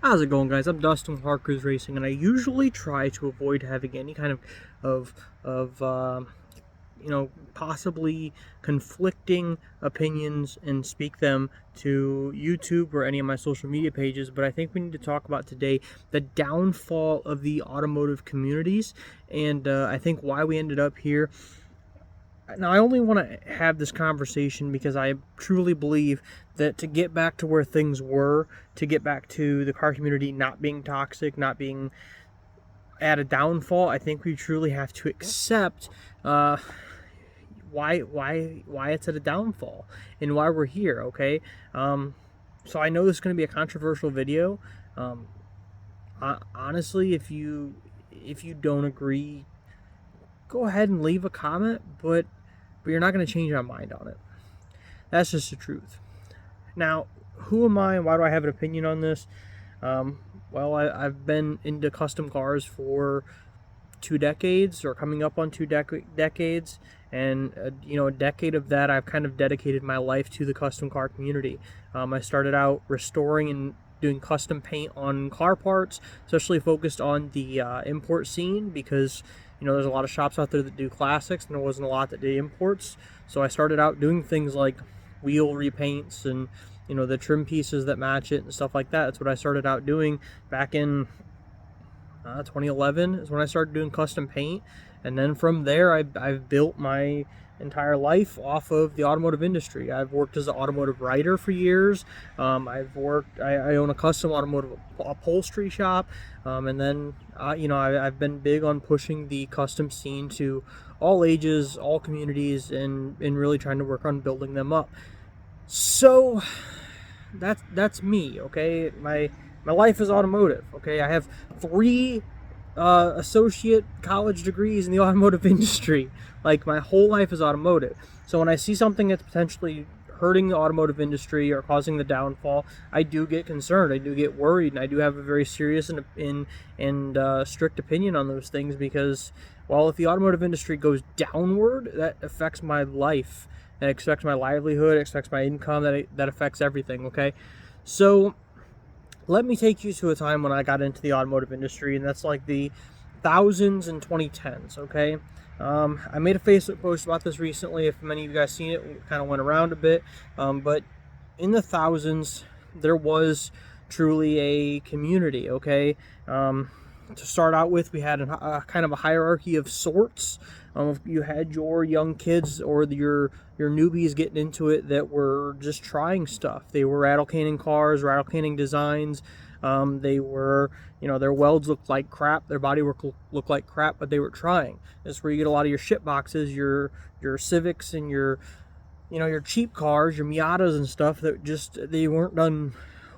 How's it going, guys? I'm Dustin with Hard Cruise Racing, and I usually try to avoid having any kind of possibly conflicting opinions and speak them to YouTube or any of my social media pages. But I think we need to talk about today the downfall of the automotive communities, and I think why we ended up here. Now, I only want to have this conversation because I truly believe that to get back to where things were, to get back to the car community not being toxic, not being at a downfall, I think we truly have to accept why it's at a downfall and why we're here. Okay, so I know this is going to be a controversial video. Honestly, if you don't agree, go ahead and leave a comment, but you're not going to change my mind on it. That's just the truth. Now, who am I and why do I have an opinion on this? Well, I've been into custom cars for 2 decades, or coming up on 2 decades, and a decade of that I've kind of dedicated my life to the custom car community. I started out restoring and doing custom paint on car parts, especially focused on the import scene, because there's a lot of shops out there that do classics, and there wasn't a lot that did imports. So I started out doing things like wheel repaints and the trim pieces that match it and stuff like that. That's what I started out doing back in 2011 is when I started doing custom paint. And then from there, I've built my entire life off of the automotive industry. I've worked as an automotive writer for years. I own a custom automotive upholstery shop. And then, I've been big on pushing the custom scene to all ages, all communities, and really trying to work on building them up. So that's me, okay? My life is automotive, okay? I have 3 associate college degrees in the automotive industry. Like, my whole life is automotive. So when I see something that's potentially hurting the automotive industry or causing the downfall, I do get concerned. I do get worried, and I do have a very serious and strict opinion on those things, because, well, if the automotive industry goes downward, that affects my life. It affects my livelihood. It affects my income. That affects everything. Okay, so let me take you to a time when I got into the automotive industry, and that's like the thousands and 2010s. Okay, I made a Facebook post about this recently. If many of you guys seen it, it kind of went around a bit. But in the thousands, there was truly a community. Okay, to start out with, we had a kind of a hierarchy of sorts. You had your young kids or your newbies getting into it that were just trying stuff. They were rattle canning cars, rattle canning designs. They were, their welds looked like crap, their bodywork looked like crap, but they were trying. That's where you get a lot of your shit boxes, your Civics and your cheap cars, your Miatas and stuff that just, they weren't done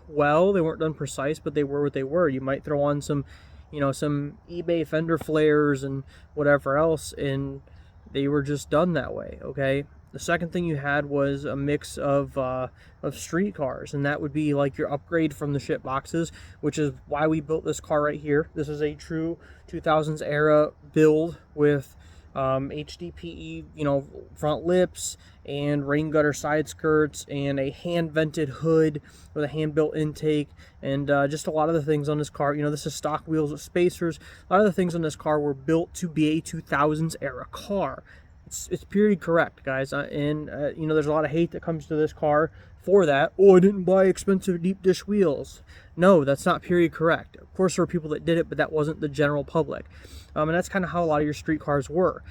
well, they weren't done precise, but they were what they were. You might throw on some eBay fender flares and whatever else, and they were just done that way. Okay, the second thing you had was a mix of street cars, and that would be like your upgrade from the shit boxes, which is why we built this car right here. This is a true 2000s era build with HDPE, front lips and rain gutter side skirts and a hand vented hood with a hand built intake, and just a lot of the things on this car. This is stock wheels with spacers. A lot of the things on this car were built to be a 2000s era car. It's period correct, guys. There's a lot of hate that comes to this car for that. Oh, I didn't buy expensive deep dish wheels. No, that's not period correct. Of course, there were people that did it, but that wasn't the general public. And that's kind of how a lot of your street cars were.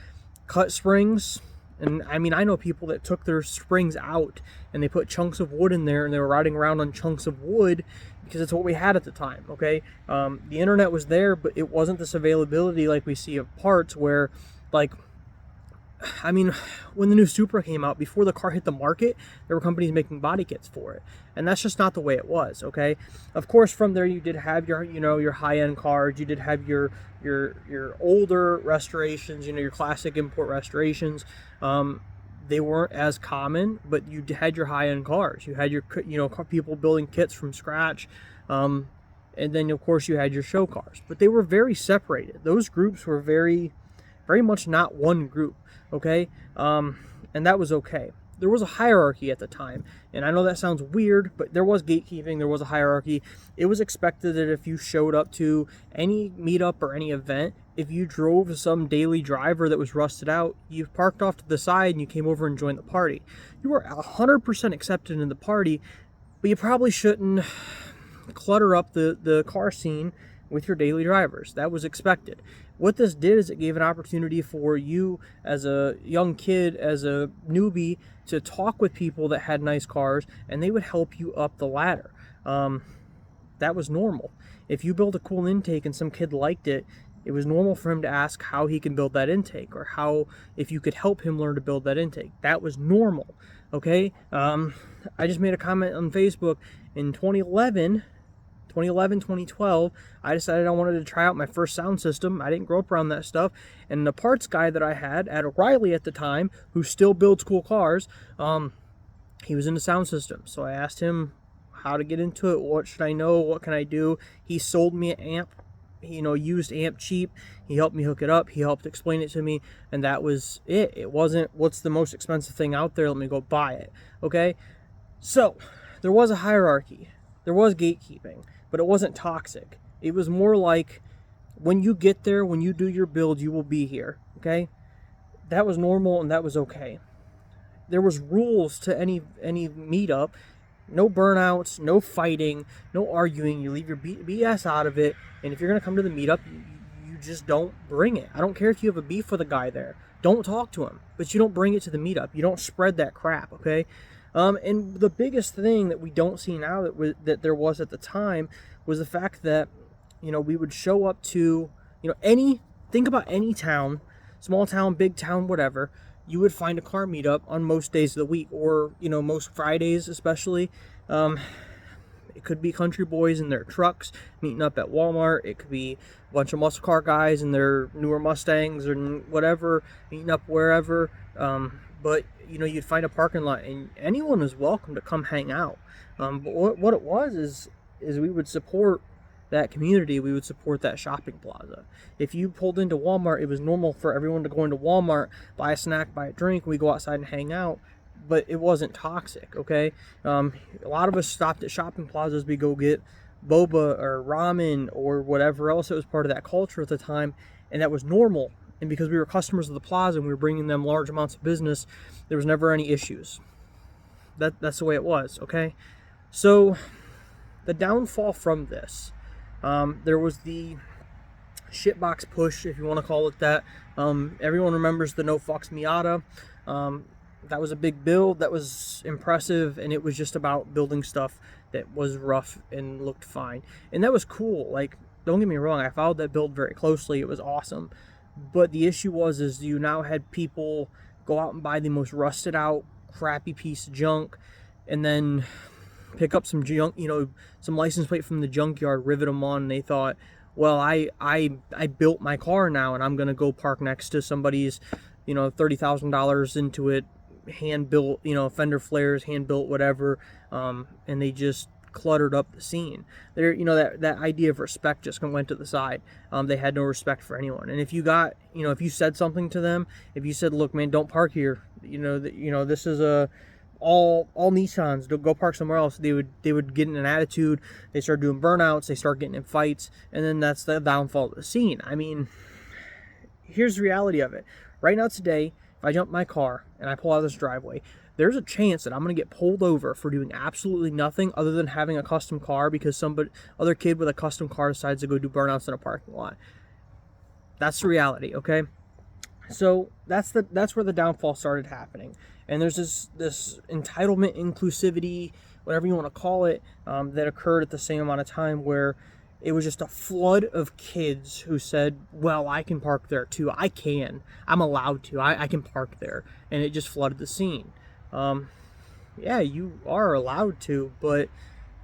Cut springs. And I know people that took their springs out and they put chunks of wood in there, and they were riding around on chunks of wood because it's what we had at the time. Okay, the internet was there, but it wasn't this availability like we see of parts where, like, when the new Supra came out, before the car hit the market, there were companies making body kits for it, and that's just not the way it was. Okay, of course, from there you did have your your high-end cars, you did have your older restorations, your classic import restorations. They weren't as common, but you had your high-end cars. You had your people building kits from scratch, and then of course you had your show cars. But they were very separated. Those groups were very much not one group. Okay, and that was okay. there was a hierarchy at the time. And I know that sounds weird, but there was gatekeeping, there was a hierarchy. It was expected that if you showed up to any meetup or any event, if you drove some daily driver that was rusted out, you parked off to the side and you came over and joined the party. You were 100% accepted in the party, but you probably shouldn't clutter up the car scene with your daily drivers. That was expected. What this did is it gave an opportunity for you as a young kid, as a newbie, to talk with people that had nice cars, and they would help you up the ladder. That was normal. If you built a cool intake and some kid liked it, it was normal for him to ask how he can build that intake, or how, if you could help him learn to build that intake. That was normal, okay? I just made a comment on Facebook in 2011, 2012, I decided I wanted to try out my first sound system. I didn't grow up around that stuff. And the parts guy that I had at O'Reilly at the time, who still builds cool cars, he was into sound systems. So I asked him how to get into it. What should I know? What can I do? He sold me an amp, used amp cheap. He helped me hook it up. He helped explain it to me. And that was it. It wasn't, what's the most expensive thing out there? Let me go buy it. Okay? So there was a hierarchy. There was gatekeeping. But it wasn't toxic. It was more like, when you get there, when you do your build, you will be here, okay? That was normal, and that was okay. There was rules to any meetup. No burnouts, no fighting, no arguing. You leave your BS out of it, and if you're going to come to the meetup, you just don't bring it. I don't care if you have a beef with a guy there. Don't talk to him, but you don't bring it to the meetup. You don't spread that crap, okay? And the biggest thing that we don't see now that there was at the time was the fact that, we would show up to, think about any town, small town, big town, whatever, you would find a car meetup on most days of the week, or, most Fridays especially. It could be country boys in their trucks meeting up at Walmart. It could be a bunch of muscle car guys in their newer Mustangs or whatever, meeting up wherever. But, you'd find a parking lot, and anyone was welcome to come hang out. But what it was is we would support that community. We would support that shopping plaza. If you pulled into Walmart, it was normal for everyone to go into Walmart, buy a snack, buy a drink, we go outside and hang out. But it wasn't toxic, okay? A lot of us stopped at shopping plazas. We go get boba or ramen or whatever else that was part of that culture at the time, and that was normal. And because we were customers of the plaza and we were bringing them large amounts of business, there was never any issues. That's the way it was, okay? So the downfall from this, there was the shitbox push, if you want to call it that. Everyone remembers the No Fucks Miata. That was a big build. That was impressive, and it was just about building stuff that was rough and looked fine. And that was cool. Like, don't get me wrong, I followed that build very closely. It was awesome. But the issue is you now had people go out and buy the most rusted out, crappy piece of junk, and then pick up some junk, some license plate from the junkyard, rivet them on, and they thought, well, I built my car now, and I'm going to go park next to somebody's, $30,000 into it, hand-built, fender flares, hand-built, whatever, and they just cluttered up the scene. There, that idea of respect just went to the side. They had no respect for anyone. And if you got, if you said something to them, if you said, look, man, don't park here, this is all Nissans, go park somewhere else, they would get in an attitude. They start doing burnouts, they start getting in fights, and then that's the downfall of the scene. I mean, here's the reality of it. Right now today, if I jump in my car and I pull out of this driveway, there's a chance that I'm going to get pulled over for doing absolutely nothing other than having a custom car because other kid with a custom car decides to go do burnouts in a parking lot. That's the reality, okay? So that's where the downfall started happening. And there's this entitlement, inclusivity, whatever you want to call it, that occurred at the same amount of time, where it was just a flood of kids who said, well, I can park there too. I'm allowed to. I can park there. And it just flooded the scene. Yeah, you are allowed to, but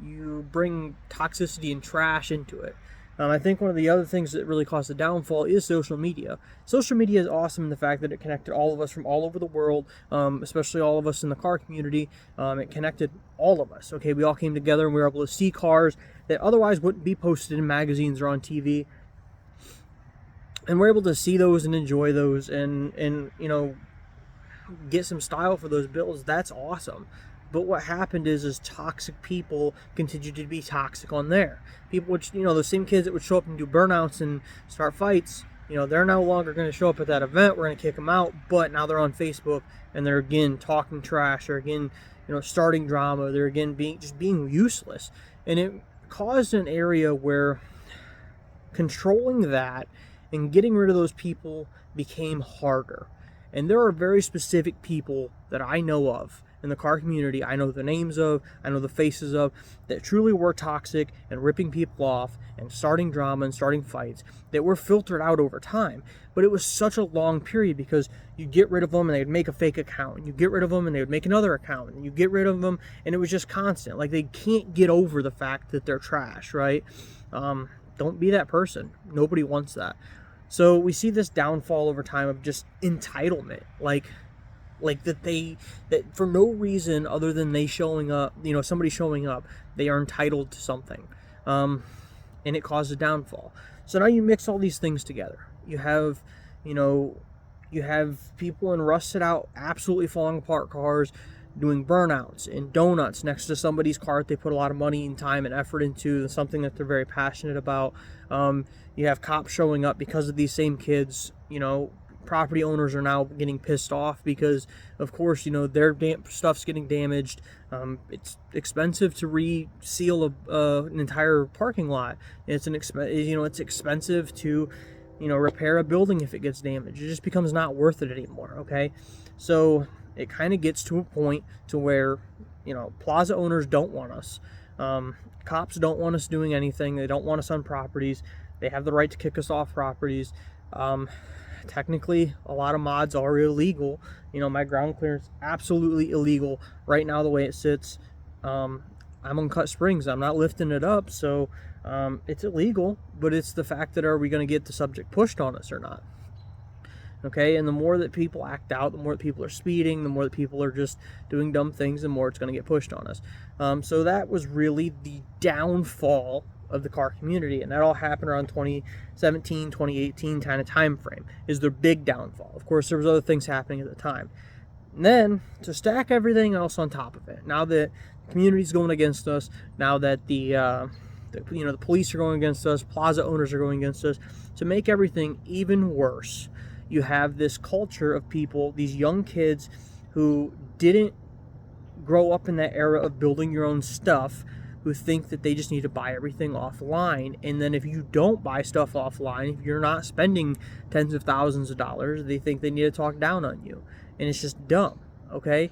you bring toxicity and trash into it. I think one of the other things that really caused the downfall is social media. Social media is awesome in the fact that it connected all of us from all over the world, especially all of us in the car community. It connected all of us. Okay, we all came together and we were able to see cars that otherwise wouldn't be posted in magazines or on TV. And we're able to see those and enjoy those, and get some style for those bills, that's awesome. But what happened is toxic people continued to be toxic on there. People would, the same kids that would show up and do burnouts and start fights, they're no longer going to show up at that event. We're going to kick them out. But now they're on Facebook and they're again talking trash, or again, starting drama. They're again being useless. And it caused an area where controlling that and getting rid of those people became harder. And there are very specific people that I know of in the car community, I know the names of, I know the faces of, that truly were toxic and ripping people off and starting drama and starting fights, that were filtered out over time. But it was such a long period, because you get rid of them and they'd make a fake account, and you get rid of them and they would make another account, and you get rid of them, and it was just constant. Like, they can't get over the fact that they're trash, right? Don't be that person. Nobody wants that. So we see this downfall over time of just entitlement, like that for no reason other than they showing up, somebody showing up, they are entitled to something, and it caused a downfall. So now you mix all these things together. You have people in rusted out, absolutely falling apart cars doing burnouts and donuts next to somebody's car that they put a lot of money and time and effort into, something that they're very passionate about. You have cops showing up because of these same kids. Property owners are now getting pissed off because, of course, their stuff's getting damaged. It's expensive to reseal an entire parking lot. It's it's expensive to, repair a building if it gets damaged. It just becomes not worth it anymore. Okay, so it kind of gets to a point to where, plaza owners don't want us. Cops don't want us doing anything. They don't want us on properties. They have the right to kick us off properties. Technically, a lot of mods are illegal. My ground clearance absolutely illegal right now the way it sits. I'm on Cut Springs. I'm not lifting it up, so it's illegal. But it's the fact that, are we going to get the subject pushed on us or not? Okay, and the more that people act out, the more that people are speeding, the more that people are just doing dumb things, the more it's going to get pushed on us. So that was really the downfall of the car community, and that all happened around 2017, 2018 kind of time frame is their big downfall. Of course, there was other things happening at the time. And then to stack everything else on top of it, now that the community's going against us, now that the police are going against us, plaza owners are going against us, to make everything even worse, you have this culture of people, these young kids who didn't grow up in that era of building your own stuff, who think that they just need to buy everything offline. And then if you don't buy stuff offline, if you're not spending tens of thousands of dollars, they think they need to talk down on you. And it's just dumb, okay?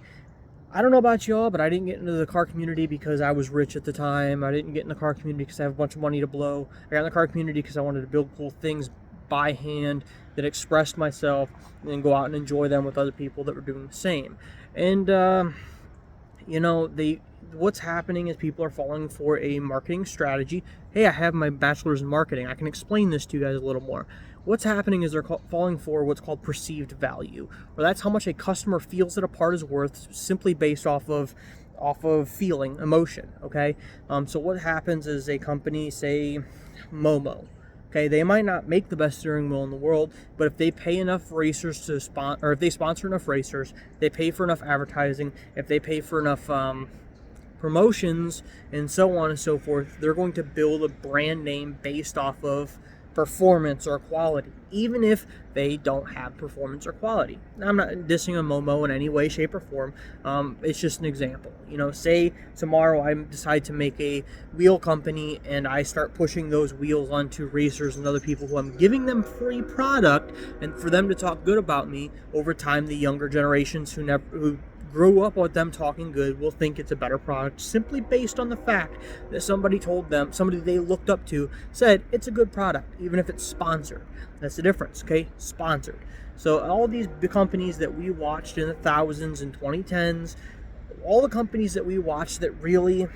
I don't know about y'all, but I didn't get into the car community because I was rich at the time. I didn't get in the car community because I have a bunch of money to blow. I got in the car community because I wanted to build cool things by hand that expressed myself, and then go out and enjoy them with other people that were doing the same. And, what's happening is people are falling for a marketing strategy. Hey, I have my bachelor's in marketing. I can explain this to you guys a little more. What's happening is they're falling for what's called perceived value, or that's how much a customer feels that a part is worth, simply based off of feeling, emotion. Okay, so what happens is a company, say Momo. Okay, they might not make the best steering wheel in the world, but if they pay enough racers to sponsor, or if they sponsor enough racers, they pay for enough advertising, if they pay for enough promotions, and so on and so forth, they're going to build a brand name based off of performance or quality, even if they don't have performance or quality. Now, I'm not dissing a Momo in any way, shape, or form. It's just an example. Say tomorrow I decide to make a wheel company and I start pushing those wheels onto racers and other people who I'm giving them free product, and for them to talk good about me. Over time, the younger generations who grew up with them talking good will think it's a better product, simply based on the fact that somebody told them, somebody they looked up to said it's a good product, even if it's sponsored. That's the difference, okay? Sponsored. So all these companies that we watched in the thousands and 2010s, all the companies that we watched that really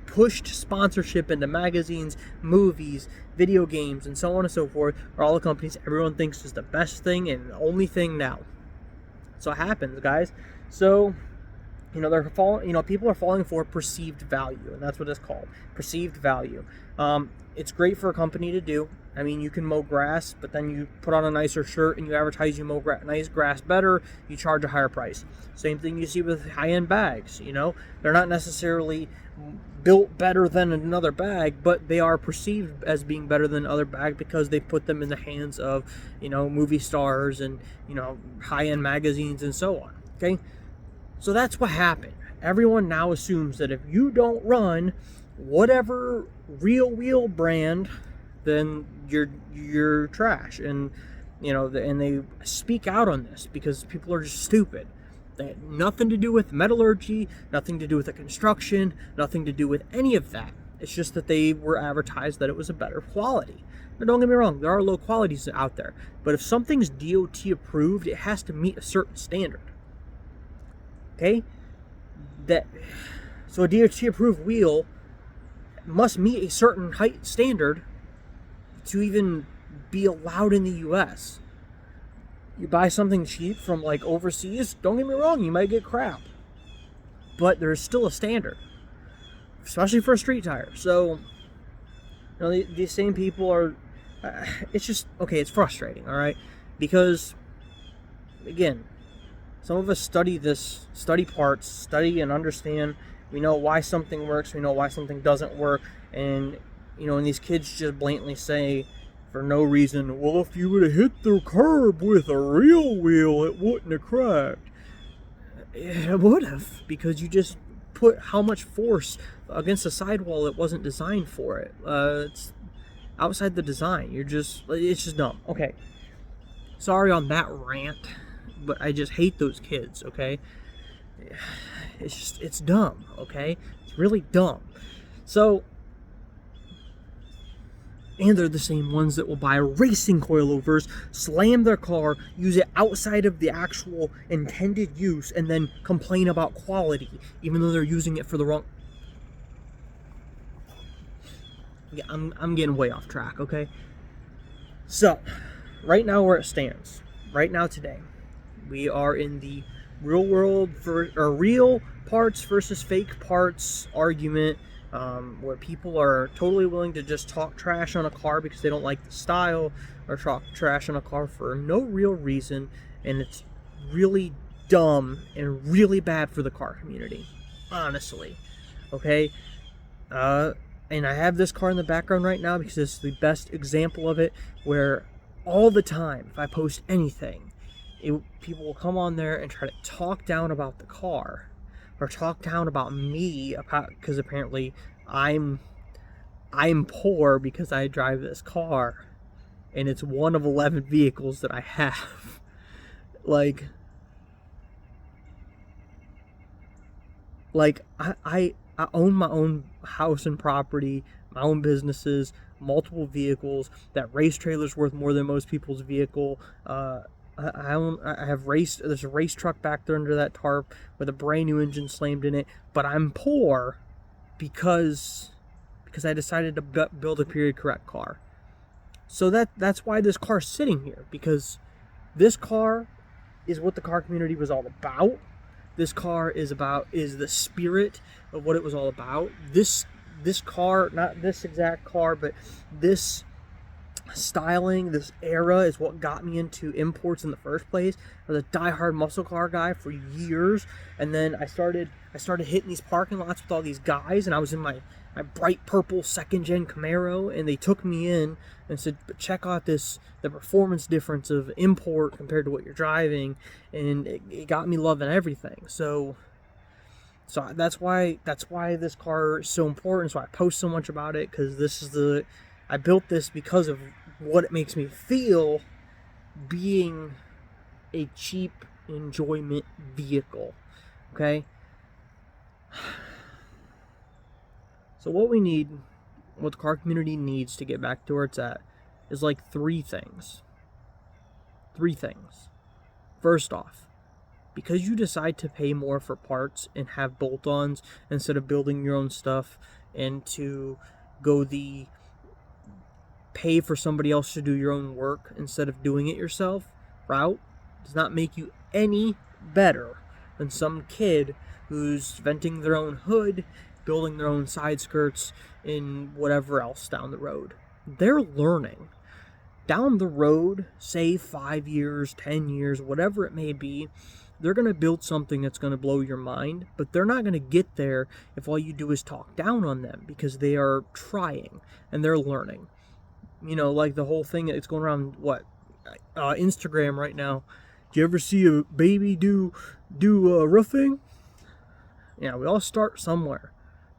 pushed sponsorship into magazines, movies, video games, and so on and so forth, are all the companies everyone thinks is the best thing and the only thing now. So it happens, guys. So, people are falling for perceived value, and that's what it's called, perceived value. It's great for a company to do. I mean, you can mow grass, but then you put on a nicer shirt and you advertise you mow nice grass better, you charge a higher price. Same thing you see with high-end bags. They're not necessarily built better than another bag, but they are perceived as being better than other bag because they put them in the hands of, movie stars and, high-end magazines and so on. Okay? So that's what happened. Everyone now assumes that if you don't run whatever real wheel brand, then you're trash. And and they speak out on this because people are just stupid. They had nothing to do with metallurgy, nothing to do with the construction, nothing to do with any of that. It's just that they were advertised that it was a better quality. Now, don't get me wrong, there are low qualities out there, but if something's DOT approved, it has to meet a certain standard. Okay? So a DOT approved wheel must meet a certain height standard to even be allowed in the US. You buy something cheap from overseas, don't get me wrong, you might get crap. But there's still a standard, especially for a street tire. So, these same people are, it's just, okay, it's frustrating, all right? Because, again, some of us study parts, study and understand. We know why something works, we know why something doesn't work, and, and these kids just blatantly say, for no reason, well, if you would have hit the curb with a real wheel, it wouldn't have cracked. It would have, because you just put how much force against a sidewall that wasn't designed for it. It's outside the design. It's just dumb. Okay. Sorry on that rant, but I just hate those kids, okay? It's dumb, okay? It's really dumb. So, and they're the same ones that will buy racing coilovers, slam their car, use it outside of the actual intended use, and then complain about quality, even though they're using it for the wrong... Yeah, I'm getting way off track, okay? So, right now where it stands, right now today, we are in the real parts versus fake parts argument, where people are totally willing to just talk trash on a car because they don't like the style, or talk trash on a car for no real reason, and it's really dumb and really bad for the car community, honestly. Okay? And I have this car in the background right now because it's the best example of it, where all the time, if I post anything, people will come on there and try to talk down about the car, or talk down about me, because apparently I'm poor because I drive this car, and it's one of 11 vehicles that I have. I own my own house and property, my own businesses, multiple vehicles. That race trailer's worth more than most people's vehicle. There's a race truck back there under that tarp with a brand new engine slammed in it, but I'm poor because I decided to build a period correct car. So that's why this car's sitting here, because this car is what the car community was all about. This car is the spirit of what it was all about. This car, not this exact car, but this styling, this era is what got me into imports in the first place. I was a diehard muscle car guy for years, and then I started hitting these parking lots with all these guys, and I was in my bright purple second gen Camaro, and they took me in and said, check out the performance difference of import compared to what you're driving, and it got me loving everything. So that's why this car is so important. So I post so much about it, because I built this because of what it makes me feel being a cheap enjoyment vehicle. Okay? So what the car community needs to get back to where it's at, is three things. First off, because you decide to pay more for parts and have bolt-ons instead of building your own stuff, and to go the pay for somebody else to do your own work instead of doing it yourself route, does not make you any better. than some kid who's venting their own hood, building their own side skirts, and whatever else down the road. They're learning. Down the road, say 5 years, 10 years, whatever it may be, they're going to build something that's going to blow your mind, but they're not going to get there if all you do is talk down on them, because they are trying and they're learning. Like the whole thing that's going around, Instagram right now. Do you ever see a baby do roofing? Yeah, we all start somewhere,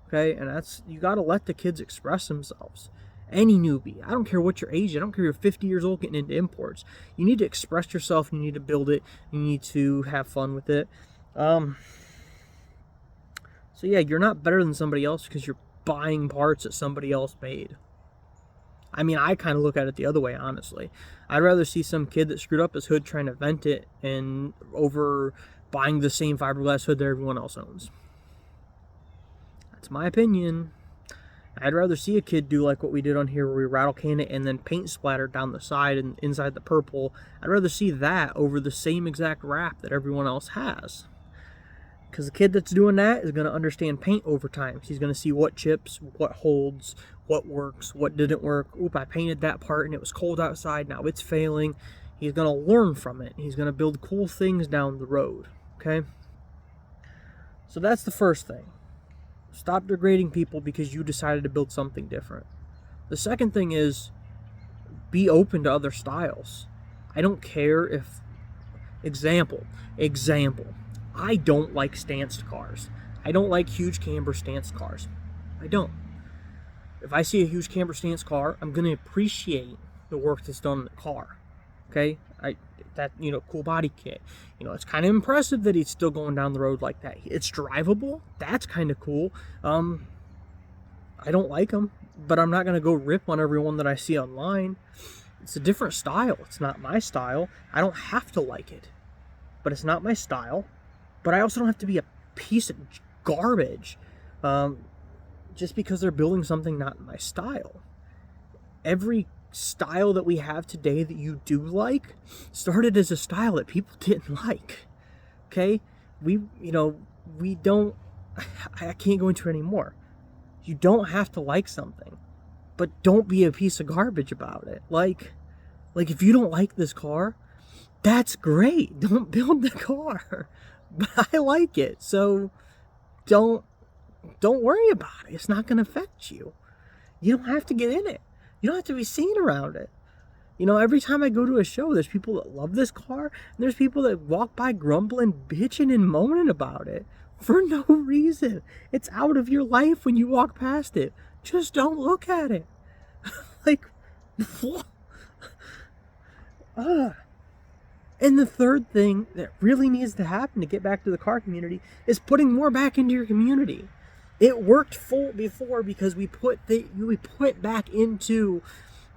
okay? And you got to let the kids express themselves. Any newbie, I don't care what your age, I don't care if you're 50 years old getting into imports. You need to express yourself, you need to build it, you need to have fun with it. So yeah, you're not better than somebody else because you're buying parts that somebody else made. I mean, I kind of look at it the other way, honestly. I'd rather see some kid that screwed up his hood trying to vent it and over buying the same fiberglass hood that everyone else owns. That's my opinion. I'd rather see a kid do like what we did on here, where we rattle can it and then paint splattered down the side and inside the purple. I'd rather see that over the same exact wrap that everyone else has. Because the kid that's doing that is going to understand paint over time. He's going to see what chips, what holds, what works, what didn't work. Oop, I painted that part and it was cold outside, now it's failing. He's going to learn from it. He's going to build cool things down the road. Okay? So that's the first thing. Stop degrading people because you decided to build something different. The second thing is, be open to other styles. I don't care if... Example. I don't like stanced cars. I don't like huge camber stanced cars. I don't. If I see a huge camber stanced car, I'm going to appreciate the work that's done in the car. Okay? Cool body kit. It's kind of impressive that he's still going down the road like that. It's drivable. That's kind of cool. I don't like them, but I'm not going to go rip on everyone that I see online. It's a different style. It's not my style. I don't have to like it, but it's not my style. But I also don't have to be a piece of garbage just because they're building something not in my style. Every style that we have today that you do like started as a style that people didn't like. Okay? We don't... I can't go into it anymore. You don't have to like something, but don't be a piece of garbage about it. Like if you don't like this car, that's great. Don't build the car. But I like it, so don't worry about it. It's not going to affect you. You don't have to get in it. You don't have to be seen around it. Every time I go to a show, there's people that love this car, and there's people that walk by grumbling, bitching, and moaning about it for no reason. It's out of your life when you walk past it. Just don't look at it. What? And the third thing that really needs to happen to get back to the car community is putting more back into your community. It worked full before because we put back into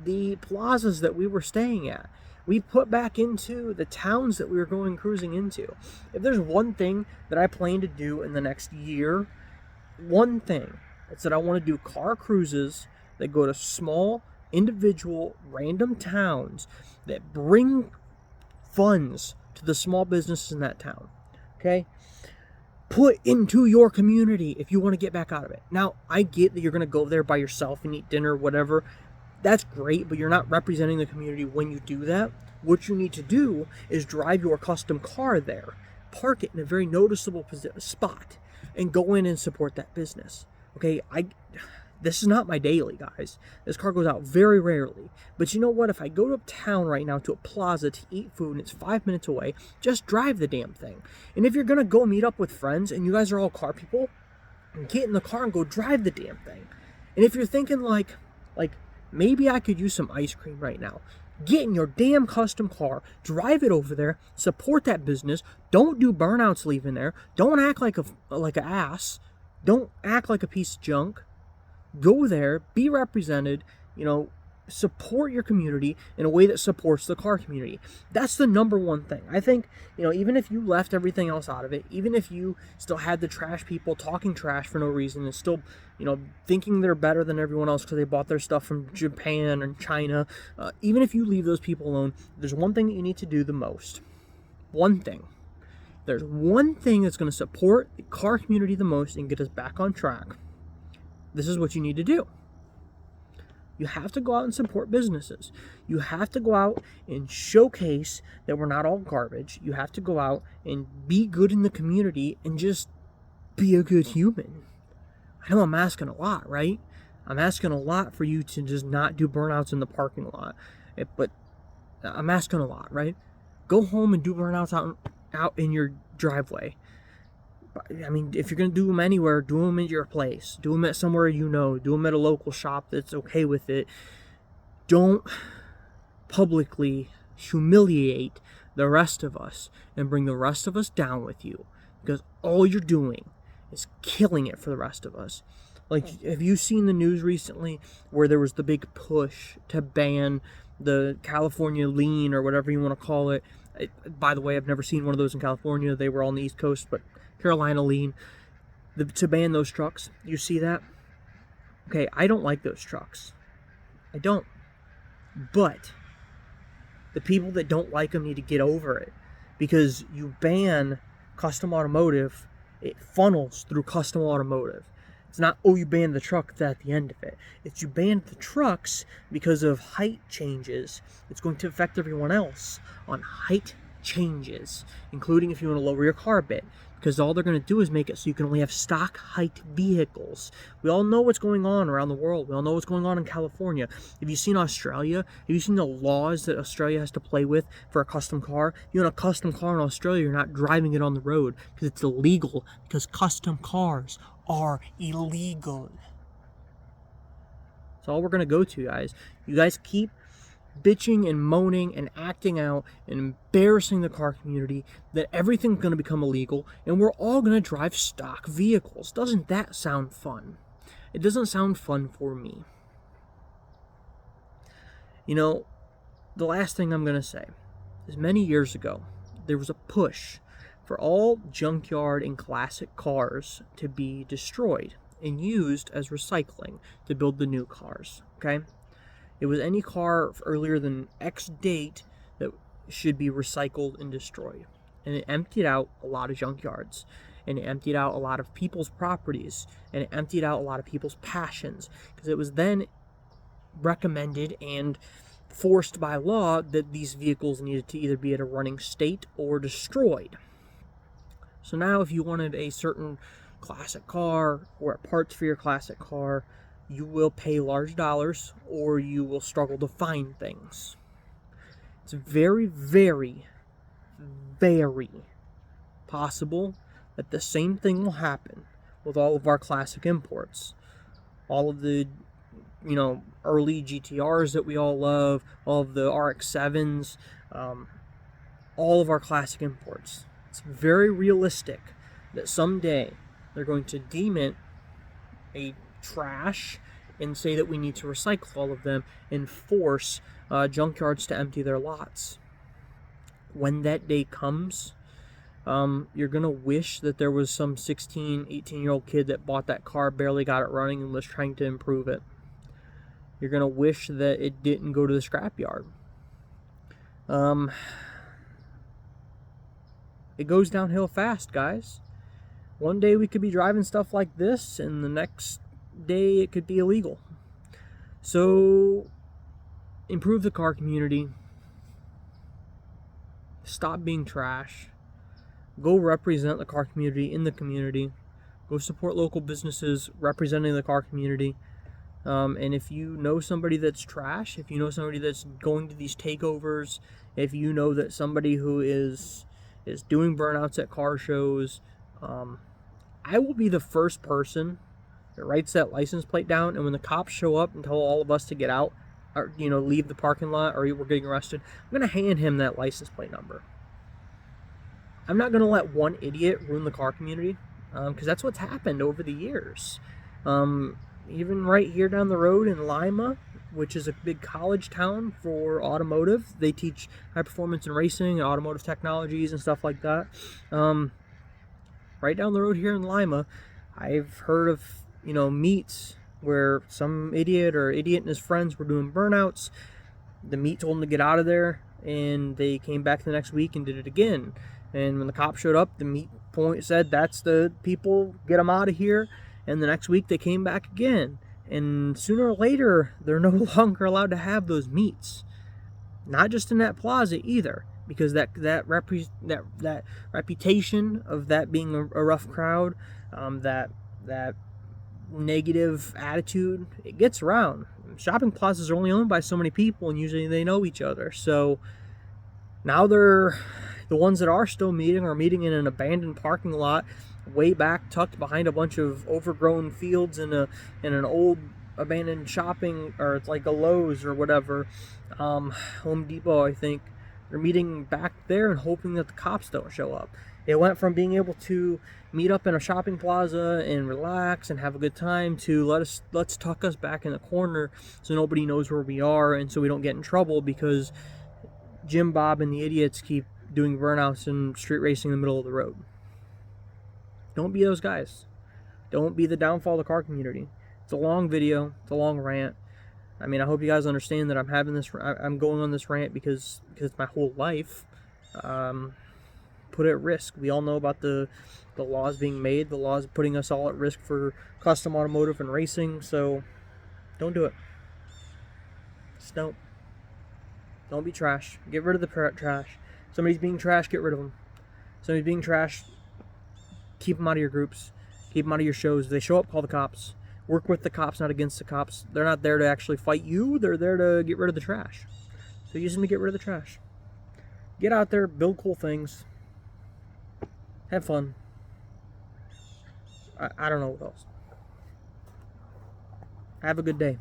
the plazas that we were staying at. We put back into the towns that we were going cruising into. If there's one thing that I plan to do in the next year, it's that I want to do car cruises that go to small, individual, random towns that bring funds to the small businesses in that town. Okay? Put into your community if you want to get back out of it. Now, I get that you're going to go there by yourself and eat dinner, whatever. That's great, but you're not representing the community when you do that. What you need to do is drive your custom car there, park it in a very noticeable spot, and go in and support that business. Okay, this is not my daily, guys. This car goes out very rarely. But you know what? If I go to town right now to a plaza to eat food and it's 5 minutes away, just drive the damn thing. And if you're going to go meet up with friends and you guys are all car people, get in the car and go drive the damn thing. And if you're thinking like maybe I could use some ice cream right now, get in your damn custom car, drive it over there, support that business. Don't do burnouts leaving there. Don't act like an ass. Don't act like a piece of junk. Go there, be represented, support your community in a way that supports the car community. That's the number one thing. I think, even if you left everything else out of it, even if you still had the trash people talking trash for no reason and still, thinking they're better than everyone else because they bought their stuff from Japan and China, even if you leave those people alone, there's one thing that you need to do the most. One thing. there's one thing that's going to support the car community the most and get us back on track, this is what you need to do. You have to go out and support businesses. You have to go out and showcase that we're not all garbage. You have to go out and be good in the community and just be a good human. I know I'm asking a lot, right? I'm asking a lot for you to just not do burnouts in the parking lot. But I'm asking a lot, right? Go home and do burnouts out in your driveway. I mean, if you're going to do them anywhere, do them at your place. Do them at somewhere you know. Do them at a local shop that's okay with it. Don't publicly humiliate the rest of us and bring the rest of us down with you, because all you're doing is killing it for the rest of us. Like, have you seen the news recently where there was the big push to ban the California lean, or whatever you want to call it? By the way, I've never seen one of those in California. They were all on the East Coast, but Carolina lean, to ban those trucks. You see that? Okay, I don't like those trucks. I don't. But the people that don't like them need to get over it, because you ban custom automotive, it funnels through custom automotive. It's not, oh, you banned the truck, that's at the end of it. It's you banned the trucks because of height changes. It's going to affect everyone else on height changes, including if you want to lower your car a bit, because all they're going to do is make it so you can only have stock height vehicles. We all know what's going on around the world. We all know what's going on in California. Have you seen Australia? Have you seen the laws that Australia has to play with for a custom car? You own a custom car in Australia, you're not driving it on the road because it's illegal, because custom cars are illegal. That's all we're going to go to, guys. You guys keep bitching and moaning and acting out and embarrassing the car community that everything's going to become illegal and we're all going to drive stock vehicles. Doesn't that sound fun? It doesn't sound fun for me. You know, the last thing I'm going to say is, many years ago, there was a push for all junkyard and classic cars to be destroyed and used as recycling to build the new cars, okay? It was any car earlier than X date that should be recycled and destroyed. And it emptied out a lot of junkyards. And it emptied out a lot of people's properties. And it emptied out a lot of people's passions. Because it was then recommended and forced by law that these vehicles needed to either be at a running state or destroyed. So now if you wanted a certain classic car or parts for your classic car, you will pay large dollars or you will struggle to find things. It's very, very, very possible that the same thing will happen with all of our classic imports. All of the, early GTRs that we all love, all of the RX-7s, all of our classic imports. It's very realistic that someday they're going to deem it a trash and say that we need to recycle all of them and force junkyards to empty their lots. When that day comes, you're going to wish that there was some 16, 18-year-old kid that bought that car, barely got it running, and was trying to improve it. You're going to wish that it didn't go to the scrapyard. It goes downhill fast, guys. One day we could be driving stuff like this, and the next day it could be illegal. So improve the car community. Stop being trash. Go represent the car community in the community. Go support local businesses representing the car community. And if you know somebody that's trash, if you know somebody that's going to these takeovers, if you know that somebody who is doing burnouts at car shows, I will be the first person that writes that license plate down, and when the cops show up and tell all of us to get out, or leave the parking lot, or we're getting arrested, I'm going to hand him that license plate number. I'm not going to let one idiot ruin the car community, because that's what's happened over the years. Even right here down the road in Lima, which is a big college town for automotive, they teach high performance and racing and automotive technologies and stuff like that. Right down the road here in Lima, I've heard of meets where some idiot and his friends were doing burnouts. The meet told them to get out of there, and they came back the next week and did it again. And when the cops showed up, the meet point said, that's the people, get them out of here. And the next week they came back again. And sooner or later, they're no longer allowed to have those meets. Not just in that plaza either, because that reputation of that being a rough crowd, that negative attitude, it gets around. Shopping plazas are only owned by so many people, and usually they know each other. So now the ones that are still meeting are meeting in an abandoned parking lot, way back, tucked behind a bunch of overgrown fields in an old abandoned shopping, or it's like a Lowe's or whatever, Home Depot, I think. They're meeting back there and hoping that the cops don't show up. It went from being able to meet up in a shopping plaza and relax and have a good time to let's tuck us back in the corner so nobody knows where we are, and so we don't get in trouble because Jim Bob and the idiots keep doing burnouts and street racing in the middle of the road. Don't be those guys. Don't be the downfall of the car community. It's a long video. It's a long rant. I mean, I hope you guys understand that I'm going on this rant because it's my whole life put at risk. We all know about the laws being made, the laws putting us all at risk for custom automotive and racing. So don't do it. Just don't. Don't be trash. Get rid of the trash. Somebody's being trash, get rid of them. Somebody's being trash, keep them out of your groups. Keep them out of your shows. If they show up, call the cops. Work with the cops, not against the cops. They're not there to actually fight you. They're there to get rid of the trash. So use them to get rid of the trash. Get out there, build cool things. Have fun. I don't know what else. Have a good day.